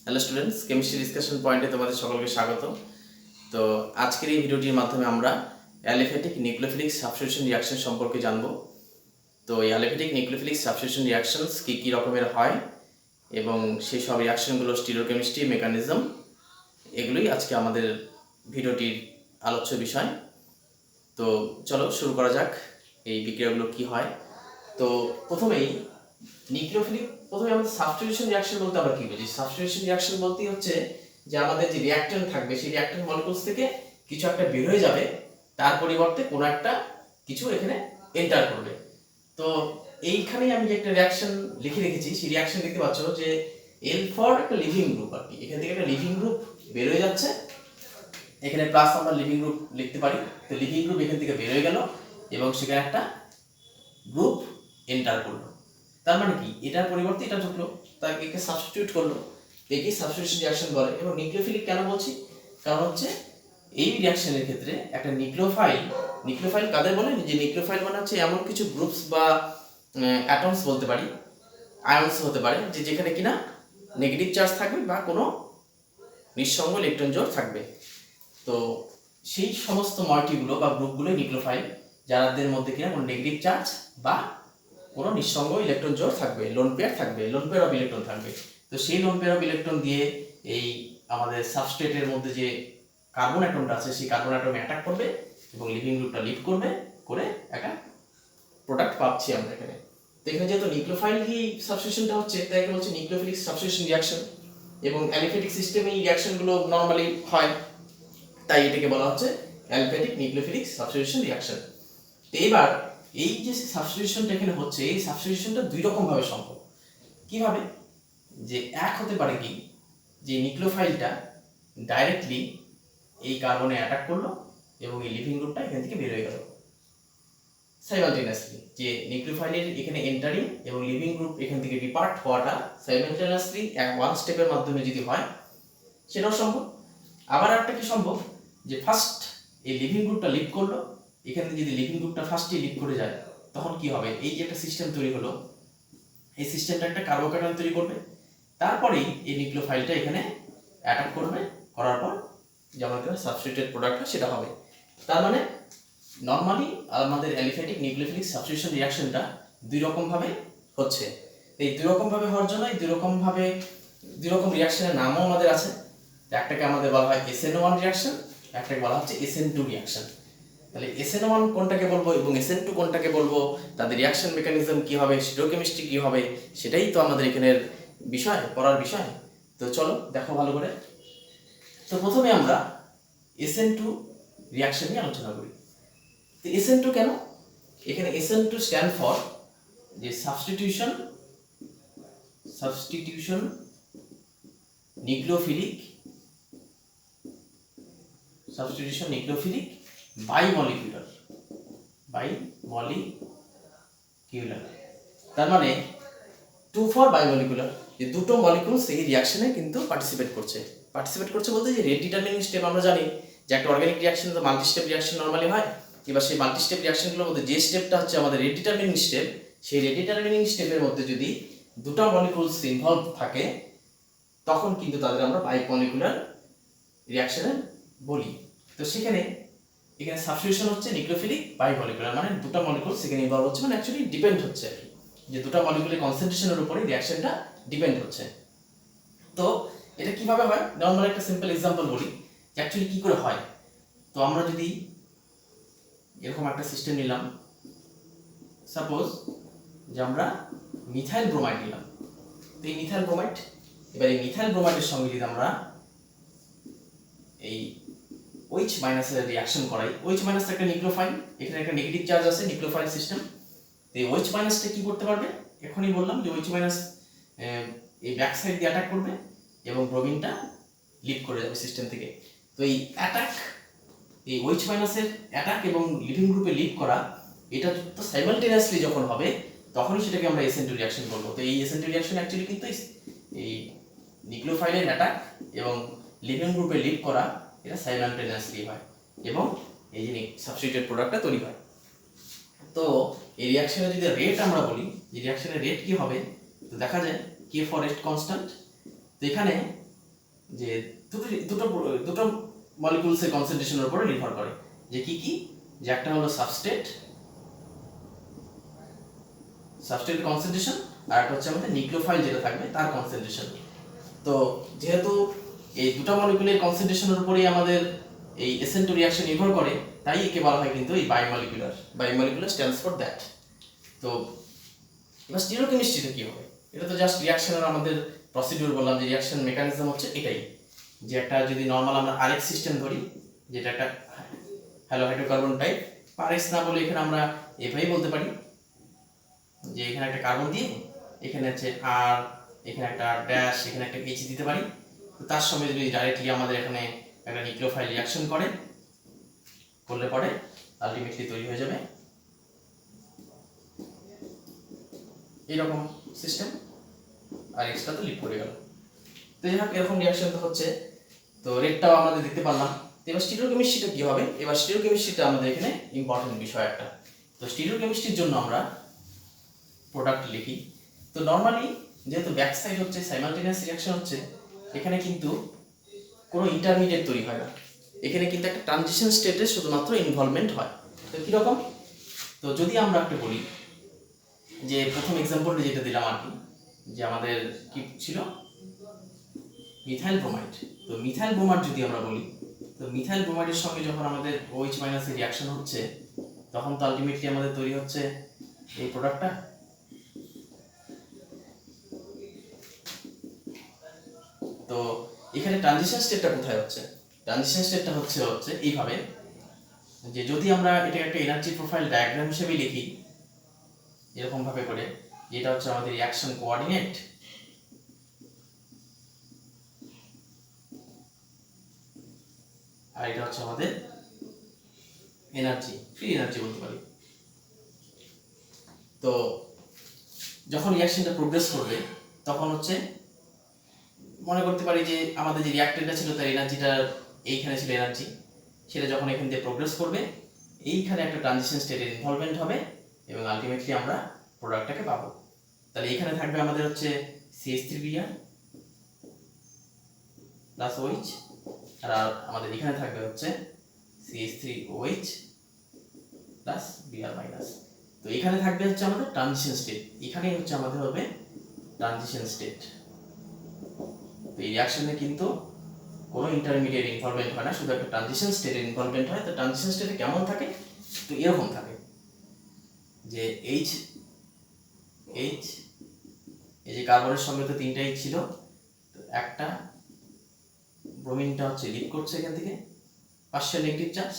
Hello students, chemistry discussion পয়েন্টে তোমাদের সকলকে স্বাগত। তো আজকের এই ভিডিওটির মাধ্যমে আমরা অ্যালিফ্যাটিক নিউক্লিওফিলিক সাবস্টিটিউশন রিঅ্যাকশন সম্পর্কে জানব। তো এই অ্যালিফ্যাটিক নিউক্লিওফিলিক সাবস্টিটিউশন রিঅ্যাকশনস কী রকমের হয় এবং সেই সব রিঅ্যাকশনগুলোর স্টিরিওকেমিস্ট্রি মেকানিজম, এগুলোই আজকে আমাদের ভিডিওটির আলোচ্য বিষয়। তো চলো শুরু করা যাক এই বিক্রিয়াগুলো কি হয়। তো প্রথমেই আমাদের সাবস্টিটিউশন রিঅ্যাকশন বলতে আমরা কি বুঝি? সাবস্টিটিউশন রিঅ্যাকশন বলতেই হচ্ছে যে আমাদের যে রিঅ্যাকট্যান্ট থাকবে সেই রিঅ্যাকট্যান্ট মলিকুলস থেকে কিছু একটা বের হয়ে যাবে, তার পরিবর্তে কোনো একটা কিছু এখানে এন্টার করবে। তো এইখানেই আমি যে একটা রিঅ্যাকশন লিখে রেখেছি, সেই রিঅ্যাকশন দেখতে পাচ্ছ যে এল ফর একটা লিভিং গ্রুপ, আর কি এখান থেকে একটা লিভিং গ্রুপ বের হয়ে যাচ্ছে। এখানে প্লাস আমরা লিভিং গ্রুপ লিখতে পারি। তো লিভিং গ্রুপ এখান থেকে বের হয়ে গেল এবং সেখানে একটা গ্রুপ এন্টার করলো। তার মানে কি, এটার পরিবর্তে এটা ঢুকলো, তাকে একে সাবস্টিটিউট করলো, একেই সাবস্টিটিউশন রিঅ্যাকশন বলে। এবং নিউক্লিওফিলিক কেন বলছি? কারণ হচ্ছে এই রিঅ্যাকশনের ক্ষেত্রে একটা নিউক্লিওফাইল কাদের বলে? যে নিউক্লিওফাইল মানে হচ্ছে এমন কিছু গ্রুপস বা অ্যাটমস বলতে পারি, আয়নস হতে পারে, যে যেখানে কিনা নেগেটিভ চার্জ থাকবে বা কোনো নিঃসঙ্গ ইলেকট্রন জোড় থাকবে। তো সেই সমস্ত মলিকিউলগুলো বা গ্রুপগুলো নিউক্লিওফাইল, যাদের মধ্যে কিনা কোনো নেগেটিভ চার্জ বা কোনো নিঃসঙ্গ ইলেকট্রন জোড় থাকবে, লোন পেয়ার অফ ইলেকট্রন থাকবে। তো সেই লোন পেয়ার অফ ইলেকট্রন দিয়ে এই আমাদের সাবস্ট্রেটের মধ্যে যে কার্বন অ্যাটমটা আছে সেই কার্বন অ্যাটমে অ্যাটাক করবে এবং লিভিং গ্রুপটা লিভ করবে, করে একটা প্রোডাক্ট পাচ্ছি আমরা এখানে। তো এখানে যেহেতু নিউক্লিওফাইল কি সাবস্টিটিউশনটা হচ্ছে, তাই একে বলছে নিউক্লিওফিলিক সাবস্টিটিউশন রিঅ্যাকশন। এবং অ্যালিফ্যাটিক সিস্টেমে এই রিঅ্যাকশনগুলো নর্মালি হয়, তাই এটাকে বলা হচ্ছে অ্যালিফ্যাটিক নিউক্লিওফিলিক সাবস্টিটিউশন রিঅ্যাকশন। তো এবার এই যে সাবস্টিটিউশনটা এখানে হচ্ছে, এই সাবস্টিটিউশনটা দুই রকম ভাবে সম্ভব। কিভাবে? যে এক হতে পারে কি, যে নিউক্লিওফাইলটা ডাইরেক্টলি এই কার্বনে অ্যাটাক করলো এবং এই লিভিং গ্রুপটা এখান থেকে বের হয়ে গেল সাইমালটেনিয়াসলি। যে নিউক্লিওফাইলের এখানে এন্টারিং এবং লিভিং গ্রুপ এখান থেকে ডিপার্ট হওয়াটা সাইমালটেনিয়াসলি ওয়ান স্টেপের মাধ্যমে যদি হয়, সেটাও সম্ভব। আবার একটা কি সম্ভব, যে ফার্স্ট এই লিভিং গ্রুপটা লিভ করলো, এখানে যদি লিভিং গ্রুপটা ফার্স্টে লিভ করে যায়, তখন কি হবে? এই যে একটা সিস্টেম তৈরি হলো, এই সিস্টেমটা একটা কার্বোক্যাটায়ন তৈরি করবে, তারপরেই এই নিউক্লিওফাইলটা এখানে অ্যাটাক করবে, করার পর যেমন একটা সাবস্টিটিউটেড প্রোডাক্ট হয় সেটা হবে। তার মানে নর্মালি আমাদের অ্যালিফ্যাটিক নিউক্লিওফিলিক সাবস্টিটিউশন রিঅ্যাকশনটা দুই রকমভাবে হচ্ছে। এই দুই রকমভাবে হওয়ার জন্য এই দুই রকম রিঅ্যাকশনের নামও আমাদের আছে। একটাকে আমাদের বলা হয় SN1 রিঅ্যাকশন, একটাকে বলা হচ্ছে SN2 রিঅ্যাকশন। তাহলে SN1 কোনটাকে বলবো এবং SN2 কোনটাকে বলবো, তাদের রিঅ্যাকশন মেকানিজম কি হবে, স্টিরিওকেমিস্ট্রি কি হবে, সেটাই তো আমাদের এখানের বিষয়, পড়ার বিষয়। তো চলো দেখো ভালো করে। তো প্রথমে আমরা SN2 রিঅ্যাকশন নিয়ে আলোচনা করি। তো SN2 কেন? এখানে SN2 স্ট্যান্ড ফর যে সাবস্টিটিউশন নিউক্লিওফিলিক বাইমলিকুলার। তার মানে 2 ফর বাইমলিকুলার, যে দুটো মলিকুল সেই রিঅ্যাকশনে কিন্তু পার্টিসিপেট করছে বলতে যে রেট ডিটারমিনিং স্টেপ আমরা জানি যে একটা অর্গানিক রিঅ্যাকশন তো মাল্টি স্টেপ রিঅ্যাকশন নরমালি হয়। এবার সেই মাল্টি স্টেপ রিঅ্যাকশনগুলোর মধ্যে যে স্টেপটা হচ্ছে আমাদের রেট ডিটারমিনিং স্টেপ, সেই রেট ডিটারমিনিং স্টেপের মধ্যে যদি দুটো মলিকুলস ইনভলভ থাকে, তখন কিন্তু তাদের আমরা বাইমলিকুলার রিঅ্যাকশনে বলি। তো সেখানে এখানে সাবস্টিটিউশন হচ্ছে নিউক্লিওফিলিক বাইমলিকুলার, মানে দুটো মলিকুল সেখানে ইনভলভ হচ্ছে, মানে অ্যাকচুয়ালি ডিপেন্ড হচ্ছে আর কি, যে দুটো মলিকুলের কনসেন্ট্রেশনের উপরে রিঅ্যাকশনটা ডিপেন্ড হচ্ছে। তো এটা কিভাবে হয়, নর্মাল একটা সিম্পল এক্সাম্পল বলি যে অ্যাকচুয়ালি কি করে হয়। তো আমরা যদি এরকম একটা সিস্টেম নিলাম, সাপোজ যে আমরা মিথাইল ব্রোমাইড নিলাম। তো এই মিথাইল ব্রোমাইড, এবার এই মিথাইল ব্রোমাইডের সঙ্গে যদি আমরা এই OH মাইনাসের রিঅ্যাকশন করাই, OH মাইনাস একটা নিউক্লিওফাইল, এখানে একটা নেগেটিভ চার্জ আছে নিউক্লিওফাইল সিস্টেম। তো এই OH মাইনাসটা কি করতে পারবে? এখনই বললাম যে OH মাইনাস এই ব্যাক সাইড দিয়ে অ্যাটাক করবে এবং ব্রোমিনটা লিভ করে যাবে সিস্টেম থেকে। তো এই OH মাইনাসের অ্যাটাক এবং লিভিং গ্রুপে লিভ করা, এটা তো সাইমালটেনিয়াসলি যখন হবে, তখনই সেটাকে আমরা SN2 রিঅ্যাকশন বলবো। তো এই SN2 রিঅ্যাকশন অ্যাকচুয়ালি কিন্তু এই নিউক্লিওফাইলের অ্যাটাক এবং লিভিং গ্রুপে লিভ করা, এটা সাইমালটেনিয়াসলি হয় এবং এই যে সাবস্টিটিউটেড প্রোডাক্টটা তৈরি হয়। তো এই রিঅ্যাকশনের যদি রেট আমরা বলি, যে রিঅ্যাকশনের রেট কি হবে, তো দেখা যায় K ফর রেট কনস্ট্যান্ট। তো এখানে যে দুটো দুটো মলিকুলসের কনসেন্ট্রেশনের উপরে নির্ভর করে, যে কি কি, যে একটা হলো সাবস্ট্রেট কনসেন্ট্রেশন, আর একটা হচ্ছে আমাদের নিউক্লিওফাইল যেটা থাকবে তার কনসেন্ট্রেশন। তো যেহেতু এই দুটো মলিকুলের কনসেন্ট্রেশনের উপরেই আমাদের এই SN2 রিঅ্যাকশন নির্ভর করে, তাই একে বলা হয় কিন্তু এই বায়োমলিকুলার স্ট্যান্ডস ফর দ্যাট। তো এবার স্টিরিওকেমিস্ট্রিটা কি হবে? এটা তো জাস্ট রিঅ্যাকশনের আমাদের প্রসিডিউর বললাম, যে রিঅ্যাকশন মেকানিজম হচ্ছে এটাই, যে একটা যদি নর্মাল আমরা আরএক্স সিস্টেম ধরি, যেটা একটা হ্যালো হাইড্রোকার্বন টাইপ, আরএক্স না বলে এখানে আমরা এভাবেই বলতে পারি, যে এখানে একটা কার্বন দিয়ে এখানে হচ্ছে আর, এখানে একটা ড্যাশ, এখানে একটা এইচ দিতে পারি। তো তার সঙ্গে যদি ডাইরেক্টলি আমাদের এখানে একটা নিউক্লিওফাইল রিঅ্যাকশন করলে পরে আলটিমেটলি তৈরি হয়ে যাবে এইরকম সিস্টেম, আর এক্সট্রা তো লিপ করে গেল। তো যাই হোক, এরকম রিঅ্যাকশন তো হচ্ছে, তো রেটটাও আমাদের দেখতে পারলাম। তো এবার স্টিরিওকেমিস্ট্রিটা কি হবে? এবার স্টিরিওকেমিস্ট্রিটা আমাদের এখানে ইম্পর্টেন্ট বিষয় একটা। তো স্টিরিওকেমিস্ট্রির জন্য আমরা প্রোডাক্ট লিখি। তো নর্মালি যেহেতু ব্যাক সাইড হচ্ছে সাইমালটেনিয়াস রিঅ্যাকশন হচ্ছে, এখানে কিন্তু কোনো ইন্টারমিডিয়েট তৈরি হয় না, এখানে কিন্তু একটা ট্রানজিশন স্টেটে শুধুমাত্র ইনভলভমেন্ট হয়। তো কীরকম? তো যদি আমরা একটা বলি, যে প্রথম এক্সাম্পলটা যেটা দিলাম আর কি, যে আমাদের কি ছিল, মিথাইল ব্রোমাইড। তো মিথাইল ব্রোমাইড যদি আমরা বলি, তো মিথাইল ব্রোমাইডের সঙ্গে যখন আমাদের OH মাইনাস এর রিঅ্যাকশন হচ্ছে, তখন তো আলটিমেটলি আমাদের তৈরি হচ্ছে এই প্রোডাক্টটা। তো এখানে ট্রানজিশন স্টেটটা কোথায় হচ্ছে? ট্রানজিশন স্টেটটা হচ্ছে এইভাবে, যে যদি আমরা এটা একটা এনার্জি প্রোফাইল ডায়াগ্রাম হিসেবে লিখি এরকম ভাবে করে, যেটা হচ্ছে আমাদের রিঅ্যাকশন কোঅর্ডিনেট, আর এটা হচ্ছে আমাদের এনার্জি, ফ্রি এনার্জি বলতে পারি। তো যখন রিঅ্যাকশনটা প্রোগ্রেস করবে, তখন হচ্ছে মনে করতে পারি যে আমাদের যে রিঅ্যাক্টেন্টটা ছিল তার এনার্জিটা এইখানে ছিল এনার্জি, সেটা যখন এখান দিয়ে প্রোগ্রেস করবে, এইখানে একটা ট্রানজিশন স্টেটের ইনভলভমেন্ট হবে এবং আলটিমেটলি আমরা প্রোডাক্টটাকে পাবো। তাহলে এখানে থাকবে আমাদের হচ্ছে CH3Br প্লাস OH, আর আমাদের এখানে থাকবে হচ্ছে CH3OH প্লাস Br মাইনাস। তো এখানে থাকবে হচ্ছে আমাদের ট্রানজিশন স্টেট, এখানেই হচ্ছে আমাদের হবে ট্রানজিশন স্টেট। তো এই রিঅ্যাকশনে কিন্তু কোনো ইন্টারমিডিয়েট ইনভলভমেন্ট হয় না, শুধু একটা ট্রানজিশন স্টেটের ইনভলভমেন্ট হয়। তো ট্রানজিশন স্টেটে কেমন থাকে? তো এরকম থাকে, যে H এই যে কার্বনের সঙ্গে তো তিনটা H ছিল, তো একটা ব্রোমিনটা হচ্ছে লিভ করছে এখান থেকে পার্শিয়াল নেগেটিভ চার্জ,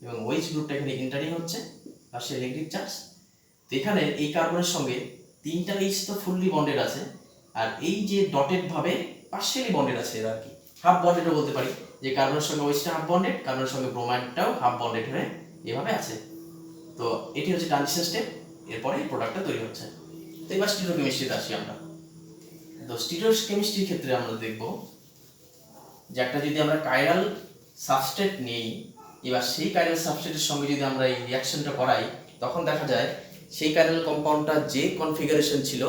এবং OH গ্রুপটা এখানে এন্টারিং হচ্ছে পার্শিয়াল নেগেটিভ চার্জ। তো এখানে এই কার্বনের সঙ্গে তিনটা H তো ফুললি বন্ডেড আছে, আর এই যে ডটেড ভাবে পার্শিয়ালি বন্ডেড আছে এরা আর কি, হাফ বন্ডেডও বলতে পারি, যে কার্বনের সঙ্গে OHটা হাফ বন্ডেড, কার্বনের সঙ্গে ব্রোমাইডটাও হাফ বন্ডেড হয়ে এভাবে আছে। তো এটি হচ্ছে ট্রানজিশন স্টেপ, এরপরে এই প্রোডাক্টটা তৈরি হচ্ছে। তো এবার স্টিরিওকেমিস্ট্রিতে আসি আমরা। তো স্টিরিওকেমিস্ট্রির ক্ষেত্রে আমরা দেখব যে একটা যদি আমরা কাইরাল সাবস্ট্রেট নেই, এবার সেই কাইরাল সাবস্ট্রেটের সঙ্গে যদি আমরা এই রিঅ্যাকশনটা করাই, তখন দেখা যায় সেই কাইরাল কম্পাউন্ডটা যে কনফিগারেশন ছিল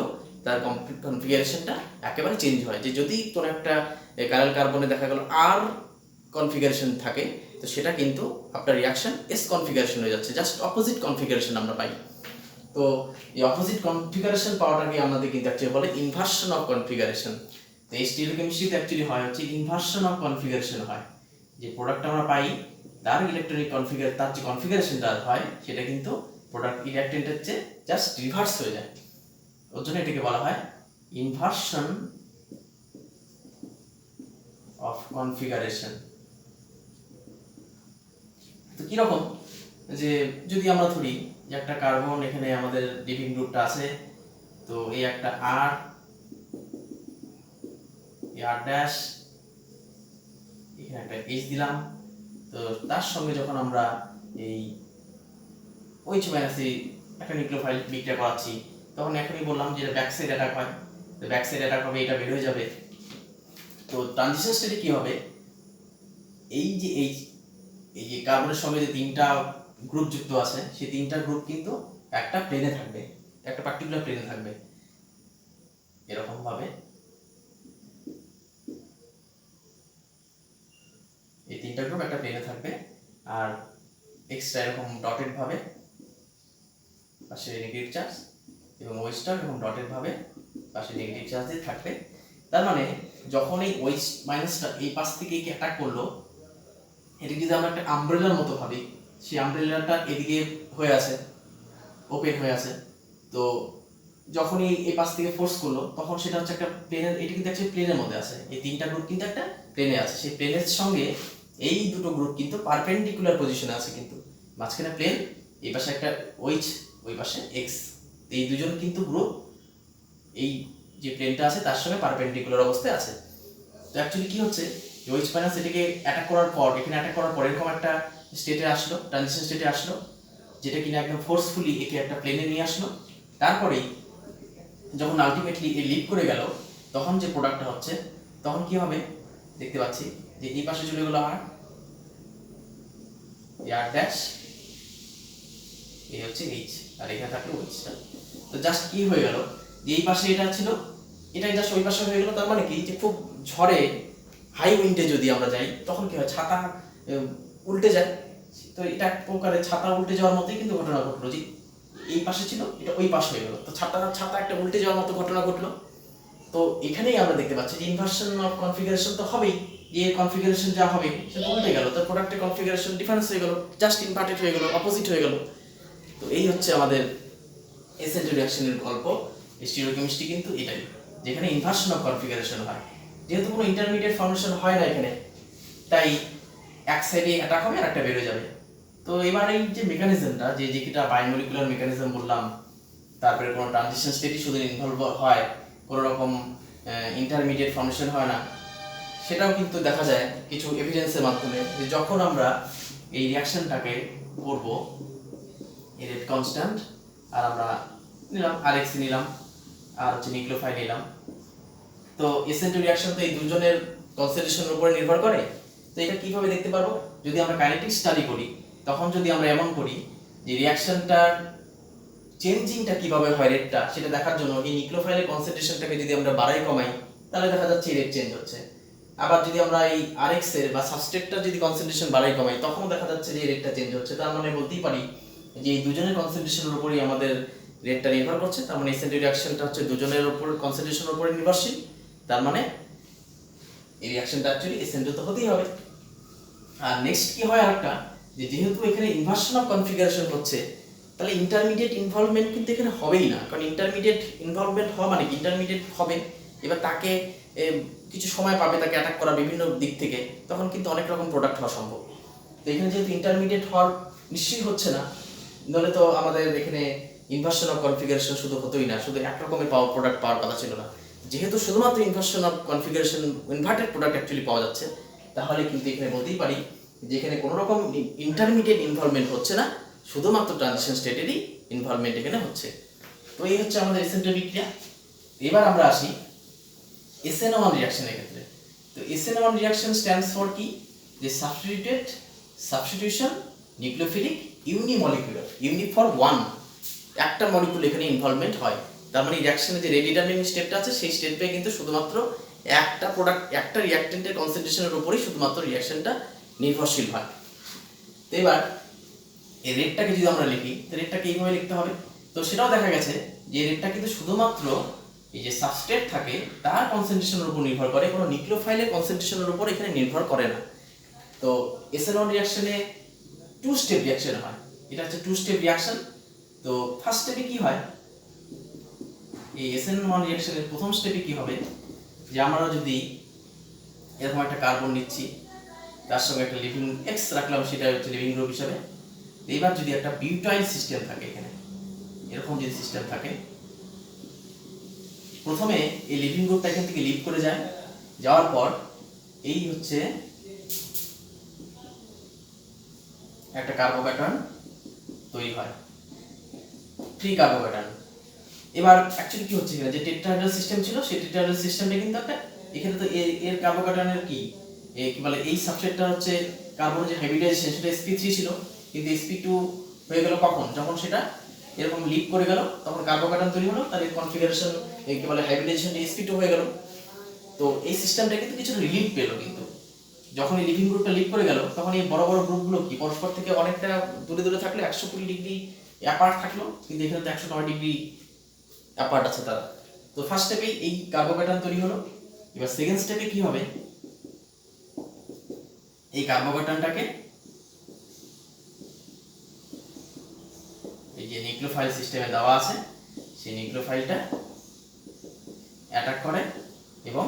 তার কনফিগারেশনটা একেবারে চেঞ্জ হয়। যে যদি কোনো একটা কাইরাল কার্বনে দেখা গেল আর কনফিগারেশন থাকে, তো সেটা কিন্তু আপনার রিঅ্যাকশন S কনফিগারেশন হয়ে যাচ্ছে, জাস্ট অপোজিট কনফিগারেশন আমরা পাই। তো এই অপোজিট কনফিগারেশন পাওয়াটাকে আমাদের কিন্তু অ্যাকচুয়ালি বলে ইনভার্সন অফ কনফিগারেশন। তো এই স্টিরিওকেমিস্ট্রিতে অ্যাকচুয়ালি হয় হচ্ছে ইনভার্সন অফ কনফিগারেশন হয়, যে প্রোডাক্টটা আমরা পাই তার ইলেকট্রনিক তার যে কনফিগারেশনটা হয় সেটা কিন্তু প্রোডাক্ট রিঅ্যাক্টেন্টের চেয়ে জাস্ট রিভার্স হয়ে যায়। ওর জন্য এটাকে বলা হয় ইনভার্সন অফ কনফিগারেশন। তো কিরকম, যে যদি আমরা ধরি যে একটা কার্বন, এখানে আমাদের লিভিং গ্রুপটা আছে, তো এই একটা আর ড্যাশ, এখানে একটা H দিলাম, তো তার সঙ্গে যখন আমরা এই OH মাইনাস একটা নিউক্লিওফাইল বিক্রিয়া করাচ্ছি, তখন এখনই বললাম যে ব্যাক সাইড অ্যাটাক হয়। তো ব্যাক সাইড অ্যাটাক হবে, এটা বের হয়ে যাবে। তো ট্রানজিশন স্টেটে কি হবে, এই যে কার্বনের সঙ্গে যে তিনটা গ্রুপ যুক্ত আছে, সেই তিনটা গ্রুপ কিন্তু একটা প্লেনে থাকবে, একটা পার্টিকুলার প্লেনে থাকবে এরকম ভাবে। প্লেনে থাকবে, আর এক্সটা এরকম ডটেড ভাবে পাশে নেগেটিভ চার্জ, এবং ওয়েস্টটা এরকম ডটেড ভাবে পাশে নেগেটিভ চার্জ দিয়ে থাকবে। তার মানে যখন এই ওয়েস্ট মাইনাসটা এই পাশ থেকে অ্যাটাক করলো, এদিকে যদি আমরা একটা আমব্রেলার মতো ভাবি, সেই আমব্রেলাটা এদিকে হয়ে আছে, ওপেন হয়ে আছে, তো যখনই এই পাশ থেকে ফোর্স করলো তখন সেটা হচ্ছে একটা প্লেনের, এটা কিন্তু একটা প্লেনের মধ্যে আছে, এই তিনটা গ্রুপ কিন্তু একটা প্লেনে আছে, সেই প্লেনের সঙ্গে এই দুটো গ্রুপ কিন্তু পারপেন্ডিকুলার পজিশনে আছে, কিন্তু মাঝখানে প্লেন, এই পাশে একটা ওয়েজ, ওই পাশে এক্স, এই দুজন কিন্তু গ্রুপ এই যে প্লেনটা আছে তার সঙ্গে পারপেন্ডিকুলার অবস্থায় আছে। তো অ্যাকচুয়ালি কি হচ্ছে, ওয়েজ মাইনাস এটাকে অ্যাটাক করার পর, এখানে অ্যাটাক করার পর এরকম একটা স্টেটে আসলো, ট্রানজিশন স্টেটে আসলো, যেটা কিনা একদম ফোর্সফুলি একে একটা প্লেনে নিয়ে আসলো। তারপরেই যখন আলটিমেটলি এ লিভ করে গেল, তখন যে প্রোডাক্টটা হচ্ছে, তখন কি হবে দেখতে পাচ্ছি যে এই পাশে চলে গেলো আর ড্যাশ, এই হচ্ছে এইচ, আর এখানে থাকলো ওইচটা। তো জাস্ট কি হয়ে গেল, যে এই পাশে এটা ছিল, এটাই জাস্ট ওই পাশে হয়ে গেল। তার মানে কি, যে খুব ঝড়ে হাই উইন্ডে যদি আমরা যাই, তখন কি হয়, ছাতা উল্টে যায়। তো এটা এক প্রকারের ছাতা উল্টে যাওয়ার মতোই কিন্তু ঘটনা ঘটলো, যে এই পাশে ছিল, এটা ওই পাশ হয়ে গেল, তো ছাতা একটা উল্টে যাওয়ার মতো ঘটনা ঘটলো। তো এখানেই আমরা দেখতে পাচ্ছি যে ইনভার্সন অফ কনফিগারেশন তো হবেই, যে কনফিগারেশন যা হবে সেটা উল্টে গেল, তো প্রোডাক্টের কনফিগারেশন ডিফারেন্স হয়ে গেল, জাস্ট ইনভার্টেড হয়ে গেল, অপোজিট হয়ে গেল। তো এই হচ্ছে আমাদের এসেন্ট রিঅ্যাকশনের গল্প। স্টিরিওকেমিস্ট্রি কিন্তু এটাই, যেখানে ইনভার্সন অফ কনফিগারেশন হয়, যেহেতু কোনো ইন্টারমিডিয়েট ফর্মেশন হয় না এখানে, তাই এক সাইডে অ্যাটাক হবে আর একটা বেরোয় যাবে। তো এবার এই যে মেকানিজমটা, যে যেটা বায়োমলিকুলার মেকানিজম বললাম, তারপরে কোনো ট্রানজিশন স্টেটই শুধু ইনভলভ হয়, কোনো রকম ইন্টারমিডিয়েট ফর্মেশন হয় না, সেটাও কিন্তু দেখা যায় কিছু এভিডেন্সের মাধ্যমে, যে যখন আমরা এই রিয়াকশনটাকে করব, এই রেট কনস্ট্যান্ট, আর আমরা নিলাম আরএক্সি নিলাম, আর হচ্ছে নিউক্লিওফাইল নিলাম, তো এসেন্ট রিয়াকশন তো এই দুজনের কনসেন্ট্রেশনের উপরে নির্ভর করে। তো এটা কিভাবে দেখতে পারবো, যদি আমরা কাইনেটিক স্টাডি করি, তখন যদি আমরা এমন করি যে রিয়াকশনটার চেঞ্জিংটা কিভাবে হয় রেটটা, সেটা দেখার জন্য এই নিউক্লিওফাইলের কনসেন্ট্রেশনটাকে যদি আমরা বাড়াই কমাই, তাহলে দেখা যাচ্ছে রেট চেঞ্জ হচ্ছে। আবার যদি আমরা এই আরএক্স এর বা সাবস্ট্রেটটার যদি কনসেন্ট্রেশন বাড়াই কমাই, তখন দেখা যাচ্ছে যে রেটটা চেঞ্জ হচ্ছে। তার মানে বলতেই পারি যে এই দুজনের কনসেন্ট্রেশনের উপরেই আমাদের রেটটা নির্ভর করছে। তার মানে এসেন্ট রিয়াকশনটা হচ্ছে দুজনের উপর কনসেন্ট্রেশনের উপরে নির্ভরশীল। তার মানে এই রিয়াকশনটা অ্যাকচুয়ালি এসেন্ট তো হতেই হবে। আর নেক্সট কি হয় আরেকটা, যে যেহেতু এখানে ইনভার্সন অফ কনফিগারেশন হচ্ছে, তাহলে ইন্টারমিডিয়েট ইনভলভমেন্ট কিন্তু এখানে হবেই না। কারণ ইন্টারমিডিয়েট ইনভলভমেন্ট হওয়া মানে কি, ইন্টারমিডিয়েট হবে, এবার তাকে কিছু সময় পাবে তাকে অ্যাটাক করা বিভিন্ন দিক থেকে, তখন কিন্তু অনেক রকম প্রোডাক্ট হওয়া সম্ভব। তো এখানে যেহেতু ইন্টারমিডিয়েট হওয়ার নিশ্চয়ই হচ্ছে না, নাহলে তো আমাদের এখানে ইনভার্সন অফ কনফিগারেশন শুধু হতোই না, শুধু এক রকমের প্রোডাক্ট পাওয়ার কথা ছিল না। যেহেতু শুধুমাত্র inversion of configuration, inverted product actually পাওয়া যাচ্ছে, তাহলে কিন্তু এখানে বলতেই পারি যে এখানে কোনো রকম ইন্টারমিডিয়েট ইনভলভমেন্ট হচ্ছে না, শুধুমাত্র ট্রানজিশন স্টেটেরই ইনভলভমেন্ট এখানে হচ্ছে। তো এই হচ্ছে আমাদের এসেন্ট বিক্রিয়া। এবার আমরা আসি SN1 রিঅ্যাকশনের ক্ষেত্রে। তো SN1 রিঅ্যাকশন স্ট্যান্ডস ফর কি, যে substitution nucleophilic unimolecular, uni for one, একটা মলিকুল এখানে ইনভলভমেন্ট হয়। তার মানে রিঅ্যাকশনের যে রেট ডিটারমিনিং স্টেপটা আছে, সেই স্টেপে কিন্তু শুধুমাত্র একটা প্রোডাক্ট, একটা রিঅ্যাক্টেন্টের কনসেন্ট্রেশনের উপরেই শুধুমাত্র রিঅ্যাকশনটা নির্ভরশীল হয়। তো এবার এই রেটটাকে যদি আমরা লিখি, তো রেটটাকে এইভাবে লিখতে হবে। তো সেটাও দেখা গেছে যে রেটটা কিন্তু শুধুমাত্র এই যে সাবস্ট্রেট থাকে তার কনসেন্ট্রেশনের উপর নির্ভর করে, কোনো নিউক্লিওফাইলের কনসেন্ট্রেশনের উপর এখানে নির্ভর করে না। তো SN1 রিঅ্যাকশনে টু স্টেপ রিঅ্যাকশন হয়, এটা হচ্ছে টু স্টেপ রিঅ্যাকশন। তো ফার্স্ট স্টেপে কি হয়, এই SN1 রিঅ্যাকশনের প্রথম স্টেপে কি হবে, যে আমরা যদি এরকম একটা কার্বন নিচ্ছি, তার সঙ্গে একটা লিভিং এক্স রাখলাম, সেটা হচ্ছে লিভিং গ্রুপ হিসাবে। এবার যদি একটা বিউটাইল সিস্টেম থাকে এখানে, এরকম যদি সিস্টেম থাকে, প্রথমে এই লিভিং গ্রুপটা এখান থেকে লিভ করে যায়, যাওয়ার পর এই হচ্ছে একটা কার্বোক্যাটায়ন তৈরি হয়, ফ্রি কার্বোক্যাটায়ন। এবার অ্যাকচুয়ালি কি হচ্ছে, এখানে যে টেট্রাহেড্রাল সিস্টেম ছিল, সেই টেট্রাহেড্রাল সিস্টেমটা কিন্তু একটা, এখানে তো এর কার্বোক্যাটায়নের কি বলে, এই সাবস্ট্রেটটা হচ্ছে কার্বনের যে হাইব্রিডাইজেশন, সেটা sp3 ছিল, কিন্তু sp2 হয়ে গেল কখন, যখন সেটা এরকম লিভ করে গেল, তখন কার্বোক্যাটায়ন তৈরি হলো, তার কনফিগারেশন কি বলে হাইব্রিডাইজেশন sp2 হয়ে গেল। তো এই সিস্টেমটা কিন্তু কিছু রিলিফ পেল, কিন্তু যখন এই লিভিং গ্রুপটা লিভ করে গেল তখন এই বড় বড় গ্রুপগুলো কি পরস্পর থেকে অনেকটা দূরে দূরে থাকলে 120 ডিগ্রি অ্যাপার্ট থাকলো, কিন্তু এখানে তো 109 ডিগ্রি অ্যাপার্ট আছে তারা। তো ফার্স্ট স্টেপে এই কার্বো প্যাটার্ন তৈরি হলো। এবার সেকেন্ড স্টেপে কি হবে, এই কার্বো প্যাটার্নটাকে এই যে নিউক্লিওফাইল সিস্টেমে দেওয়া আছে সেই নিউক্লিওফাইলটা অ্যাটাক করে এবং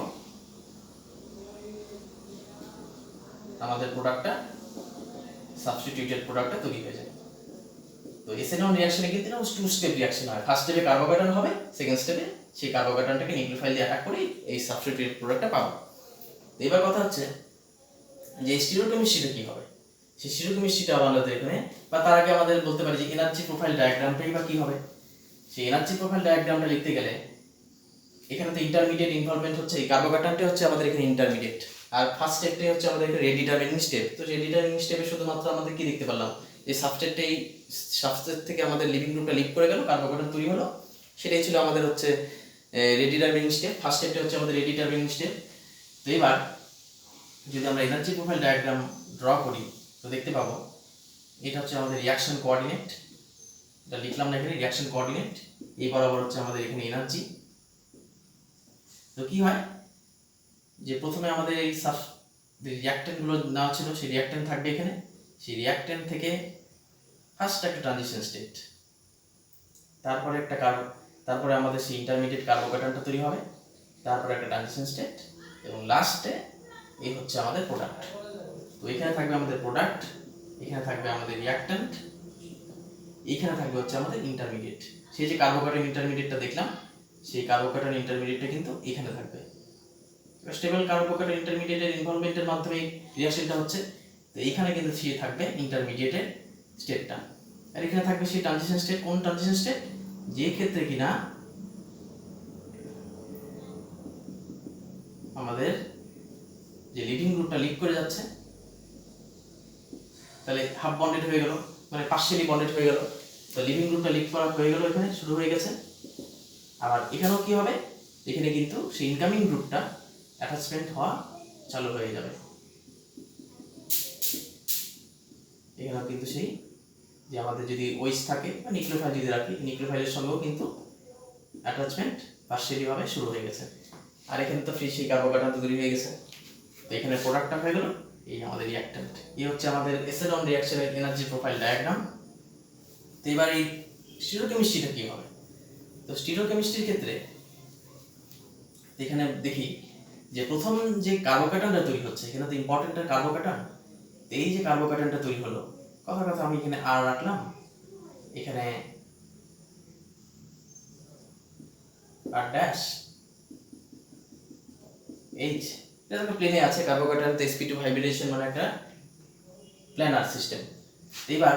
আমাদের প্রোডাক্টটা সাবস্টিটিউটেড প্রোডাক্টটা তৈরি হয়ে যায়। তো এসএনও রিঅ্যাকশনে কিন্তু টু স্টেপ রিঅ্যাকশন হয়। ফার্স্ট স্টেপে কার্বো প্যাটার্ন হবে, সেকেন্ড স্টেপে সেই কার্বো প্যাটার্নটাকে নিউক্লিওফাইল দিয়ে অ্যাটাক করে এই সাবস্টিটিউটেড প্রোডাক্টটা পাবো। তো এবার কথা হচ্ছে যে স্টিরিওকেমিস্ট্রিটা কি হবে, সেই স্টিরিওকেমিস্ট্রিটা আমাদের এখানে বা তার আগে আমাদের বলতে পারি যে এনার্জি প্রোফাইল ডায়াগ্রামটাই বা কি হবে। সেই এনার্জি প্রোফাইল ডায়াগ্রামটা লিখতে গেলে এখানে তো ইন্টারমিডিয়েট ইনভলভমেন্ট হচ্ছে, এই কার্বো প্যাটার্নটা হচ্ছে আমাদের এখানে ইন্টারমিডিয়েট, আর ফার্স্ট স্টেপটাই হচ্ছে আমাদের এখানে রেডিটারমিনিং স্টেপ। তো রেডিটারমিনিং স্টেপে শুধুমাত্র আমাদের কি দেখতে পারলাম, যে সাবস্ট্রেটটাই সাবস্ট্রেট থেকে আমাদের লিভিং গ্রুপটা লিভ করে গেল, কার্বো প্যাটার্ন তৈরি হলো, সেটাই ছিল আমাদের হচ্ছে রেডিটারমিনিং স্টেপ। ফার্স্ট স্টেপটা হচ্ছে আমাদের রেডিটারমিনিং স্টেপ। তো এবার যদি আমরা এনার্জি প্রোফাইল ডায়াগ্রাম ড্র করি তো দেখতে পাবো এটা হচ্ছে আমাদের রিঅ্যাকশন কোঅর্ডিনেট, এটা লিখলাম না এখানে, রিঅ্যাকশন কোঅর্ডিনেট। এই বরাবর হচ্ছে আমাদের এখানে এনার্জি। তো কি হয় যে প্রথমে আমাদের এই রিঅ্যাকট্যান্টগুলো নেওয়া ছিল, সেই রিঅ্যাকট্যান্ট থাকবে এখানে, সেই রিঅ্যাকট্যান্ট থেকে ফার্স্ট একটা ট্রানজিশন স্টেট, তারপরে আমাদের সেই ইন্টারমিডিয়েট কার্বো প্যাটার্নটা তৈরি হবে, তারপরে একটা ট্রানজিশন স্টেট, এবং লাস্টে এই হচ্ছে আমাদের প্রোডাক্ট। তো এখানে থাকবে আমাদের প্রোডাক্ট, এখানে থাকবে আমাদের রিঅ্যাকট্যান্ট, এইখানে থাকবে হচ্ছে আমাদের ইন্টারমিডিয়েট। সেই যে কার্বো প্যাটার্ন ইন্টারমিডিয়েটটা দেখলাম, সেই কার্বো প্যাটার্ন ইন্টারমিডিয়েটটা কিন্তু এখানে থাকবে। স্টেবল কার্বো প্যাটার্ন ইন্টারমিডিয়েটের ইনভলভমেন্টের মাধ্যমে রিঅ্যাকশনটা হচ্ছে। তো এইখানে কিন্তু সে থাকবে ইন্টারমিডিয়েটের স্টেটটা, আর এখানে থাকবে সেই ট্রানজিশন স্টেট। কোন ট্রানজিশন স্টেট, যে ক্ষেত্রে কিনা আমাদের যে লিভিং গ্রুপটা লিভ করে যাচ্ছে, তাহলে হাফ বন্ডেড হয়ে গেল, মানে পার্শিয়ালি বন্ডেড হয়ে গেল। তো লিভিং গ্রুপটা লিভ করা হয়ে গেল, এখানে শুরু হয়ে গেছে। আবার এখানেও কি হবে, এখানে কিন্তু সেই ইনকামিং গ্রুপটা অ্যাটাচমেন্ট হওয়া চালু হয়ে যাবে। এখানেও কিন্তু সেই যে আমাদের যদি ওইস থাকে বা নিউক্লিওফাইল যদি রাখি, নিউক্লিওফাইলের সঙ্গেও কিন্তু অ্যাটাচমেন্ট পার্শিয়ালি ভাবে শুরু হয়ে গেছে। আর এখানে তো ফ্রি সেই কার্বো প্যাটার্ন তৈরি হয়ে গেছে। তো এখানে প্রোডাক্টটা হয়ে গেল এই আমাদের রিঅ্যাকট্যান্ট। এই হচ্ছে আমাদের এসিডন রিঅ্যাকশনের এনার্জি প্রোফাইল ডায়াগ্রাম। তো এবার এই স্টিরিওকেমিস্ট্রিটা কি হবে, তো স্টিরিওকেমিস্ট্রির ক্ষেত্রে এখানে দেখি যে প্রথম যে কার্বো প্যাটার্নটা তৈরি হচ্ছে, এখানে তো ইম্পর্টেন্ট কার্বো প্যাটার্ন। এই যে কার্বো প্যাটার্নটা তৈরি হলো, কথার কথা আমি এখানে আর রাখলাম, এখানে আর ড্যাশ এইচ, এটা তো প্লেনে আছে। কার্বো প্যাটার্ন তো sp2 হাইব্রিডেশন মানে একটা প্ল্যানার সিস্টেম। এবার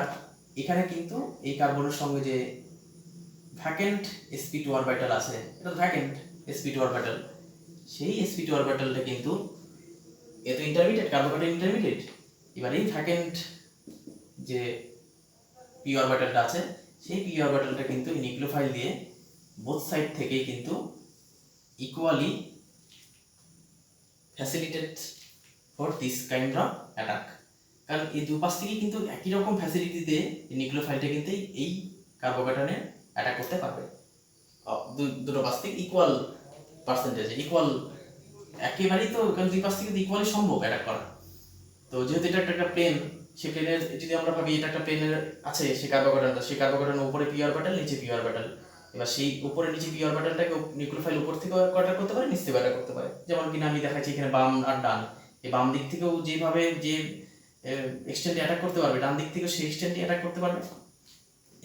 এখানে কিন্তু এই কার্বনের সঙ্গে যে ভ্যাকেন্ট sp2 অরবিটাল আছে, এটা ভ্যাকেন্ট sp2 অরবিটাল, সেই sp2 অরবিটালটা কিন্তু এত ইন্টারমিডিয়েট, কার্বো প্যাটার্ন ইন্টারমিডিয়েট। এবার এই ভ্যাকেন্ট যে পি অরবিটালটা আছে, সেই পি অরবিটালটা কিন্তু নিউক্লিওফাইল দিয়ে বোথ সাইড থেকেই কিন্তু equally facilitate for this kind of attack. কারণ এই দুপাশ থেকেই কিন্তু একই রকম ফ্যাসিলিটিতে নিউক্লিওফাইলটা কিন্তু এই কার্বো প্যাটার্নে অ্যাটাক করতে পারবে। দুটো পাশ থেকে ইকুয়াল পার্সেন্টেজে, ইকুয়াল একেবারেই তো, কারণ দুই পাশ থেকে ইকুয়ালি সম্ভব অ্যাটাক করা। তো যেহেতু এটা একটা প্লেন, সেই প্লেনের যদি আমরা ভাবি এটা একটা প্লেনের আছে সেই কার্বো প্যাটার্নটা, সেই কার্বো প্যাটার্নের উপরে পি অরবিটাল, নিচে পি অরবিটাল। এবার সেই উপরে নিচে পি অরবিটালটাকে নিউক্লিওফাইল উপর থেকে অ্যাটাক করতে পারে, নিচ থেকে অ্যাটাক করতে পারে। যেমন কিনা আমি দেখাচ্ছি এখানে বাম আর ডান, এই বাম দিক থেকেও যেভাবে যে এক্সটেন্টে অ্যাটাক করতে পারবে, ডান দিক থেকেও সেই এক্সটেন্টে অ্যাটাক করতে পারবে।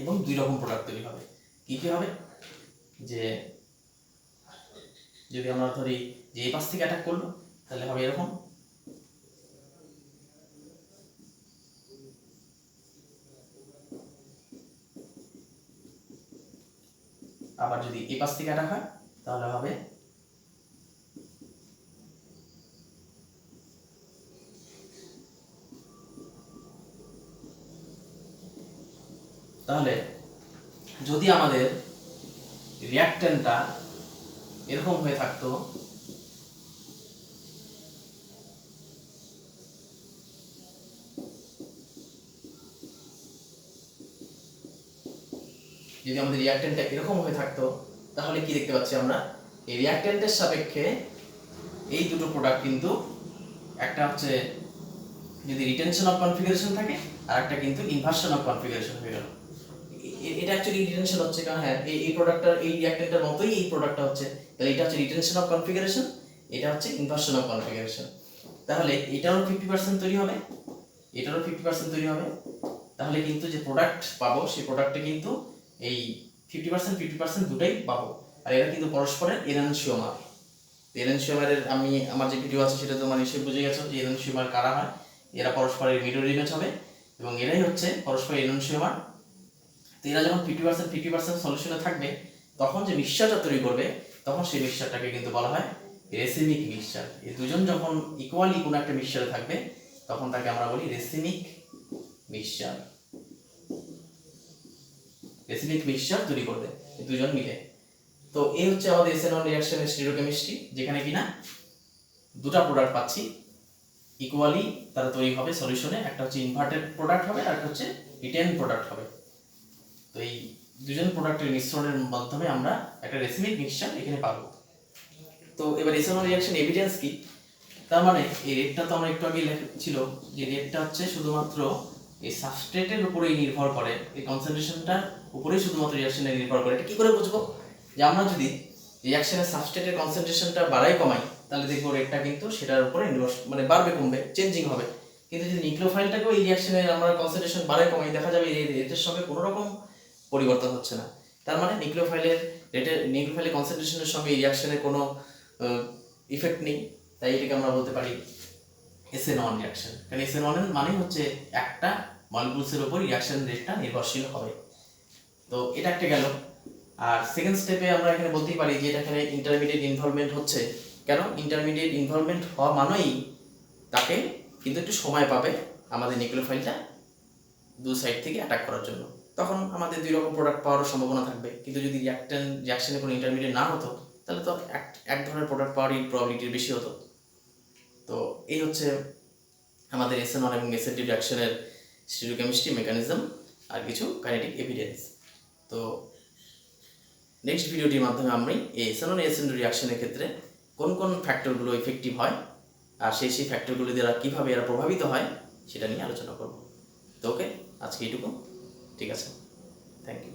এবং দুই রকম প্রোডাক্ট তৈরি হবে। কি কি হবে, যে যদি আমরা ধরি যে এই পাশ থেকে অ্যাটাক করলো, তাহলে হবে এরকম, আবার যদি এই পাশ থেকে অ্যাটাক হয় তাহলে হবে তাহলে যদি আমাদের রিঅ্যাকট্যান্টটা এরকম হয়ে থাকতো, যদি আমাদের রিঅ্যাকট্যান্টটা এরকম হয়ে থাকতো তাহলে কি দেখতে পাচ্ছি আমরা, এই রিঅ্যাকট্যান্টের সাপেক্ষে এই দুটো প্রোডাক্ট কিন্তু একটা হচ্ছে যদি রিটেনশন অফ কনফিগারেশন থাকে আর একটা কিন্তু ইনভার্সন অফ কনফিগারেশন হয়ে গেল। এটা অ্যাকচুয়ালি রিটেনশন হচ্ছে, কারণ হ্যাঁ এই প্রোডাক্টটার এই রিঅ্যাকট্যান্টের মতোই এই প্রোডাক্টটা হচ্ছে, তাহলে এটা হচ্ছে রিটেনশন অফ কনফিগারেশন, এটা হচ্ছে ইনভার্সন অফ কনফিগারেশন। তাহলে এটারও 50% তৈরি হবে, এটারও 50% তৈরি হবে। তাহলে কিন্তু যে প্রোডাক্ট পাবো সেই প্রোডাক্টে কিন্তু এই 50% দুটোই পাবো। আর এরা কিন্তু পরস্পরের এনানসিওমার। এনানসিওমারের আমি আমার যে ভিডিও আছে সেটা তোমার নিশ্চয়ই বুঝে গেছো যে এনানসিওমার কারা হয়। এরা পরস্পরের মিরর ইমেজ হবে এবং এরাই হচ্ছে পরস্পরের এনানসিওমার। তো এরা যখন 50% সলিউশনে থাকবে তখন যে মিক্সচারটা তৈরি করবে তখন সেই মিক্সচারটাকে কিন্তু বলা হয় রেসিমিক মিক্সচার। এই দুজন যখন ইকুয়ালি কোনো একটা মিক্সচারে থাকবে তখন তাকে আমরা বলি রেসিমিক মিক্সচার। রেসিমিক মিক্সচার তৈরি করবে এই দুজন মিলে। তো এই হচ্ছে আমাদের এসএন1 রিঅ্যাকশনের স্টিরিওকেমিস্ট্রি, যেখানে কিনা দুটো প্রোডাক্ট পাচ্ছি ইকুয়ালি তারা তৈরি হবে সলিউশনে, একটা হচ্ছে ইনভার্টেড প্রোডাক্ট হবে আর একটা হচ্ছে রিটেন প্রোডাক্ট হবে। তো এই দুজন প্রোডাক্টের মিশ্রণের মাধ্যমে আমরা একটা রেসিমিক মিক্সচার এখানে পাবো। তো এবার এসএন1 রিঅ্যাকশন এভিডেন্স কি? তার মানে এই রেটটা তো আমরা একটু আগে ছিল যে রেটটা হচ্ছে শুধুমাত্র এই সাবস্ট্রেটের উপরেই নির্ভর করে, এই কনসেন্ট্রেশনটার উপরেই শুধুমাত্র রিঅ্যাকশনে নির্ভর করে। এটা কি করে বুঝবো? যে আমরা যদি রিঅ্যাকশনের সাবস্ট্রেটের কনসেন্ট্রেশনটা বাড়াই কমাই তাহলে দেখবো রেটটা কিন্তু সেটার উপরে মানে বাড়বে কমবে চেঞ্জিং হবে। কিন্তু যদি নিউক্লিওফাইলটাকেও এই রিঅ্যাকশনের আমরা কনসেন্ট্রেশন বাড়াই কমাই দেখা যাবে এই রেটের সঙ্গে কোনো রকম পরিবর্তন হচ্ছে না। তার মানে নিউক্লিওফাইলের কনসেন্ট্রেশনের সঙ্গে এই রিঅ্যাকশনের কোনো ইফেক্ট নেই। তাই এটাকে আমরা বলতে পারি এসএন1 রিঅ্যাকশন। কারণ এসএন1 এর মানে হচ্ছে একটা মলিকিউলসের উপর রিঅ্যাকশন রেটটা নির্ভরশীল হবে। তো এটা একটা গেল। আর সেকেন্ড স্টেপে আমরা এখানে বলতেই পারি যে এখানে ইন্টারমিডিয়েট ইনভলভমেন্ট হচ্ছে। কেন? ইন্টারমিডিয়েট ইনভলভমেন্ট হওয়া মানেই তাকে কিন্তু একটু সময় পাবে আমাদের নিউক্লিওফাইলটা দু সাইড থেকে অ্যাটাক করার জন্য। তখন আমাদের দুই রকম প্রোডাক্ট পাওয়ার সম্ভাবনা থাকবে। কিন্তু যদি রিঅ্যাকশনে কোনো ইন্টারমিডিয়েট না হতো তাহলে তো এক ধরনের প্রোডাক্ট পাওয়ারই প্রবাবিলিটি বেশি হতো। তো এই হচ্ছে আমাদের এসএন1 এবং এসএন2 রিঅ্যাকশনের স্টিরিওকেমিস্ট্রি মেকানিজম আর কিছু কাইনেটিক এভিডেন্স। তো নেক্সট ভিডিওটির মাধ্যমে আমি এই এসএন1 এসএন2 রিঅ্যাকশনের ক্ষেত্রে কোন কোন ফ্যাক্টরগুলো ইফেক্টিভ হয় আর সেই ফ্যাক্টরগুলো দ্বারা কীভাবে এরা প্রভাবিত হয় সেটা নিয়ে আলোচনা করব। তো ওকে, আজকে এইটুকু, ঠিক আছে, থ্যাংক ইউ।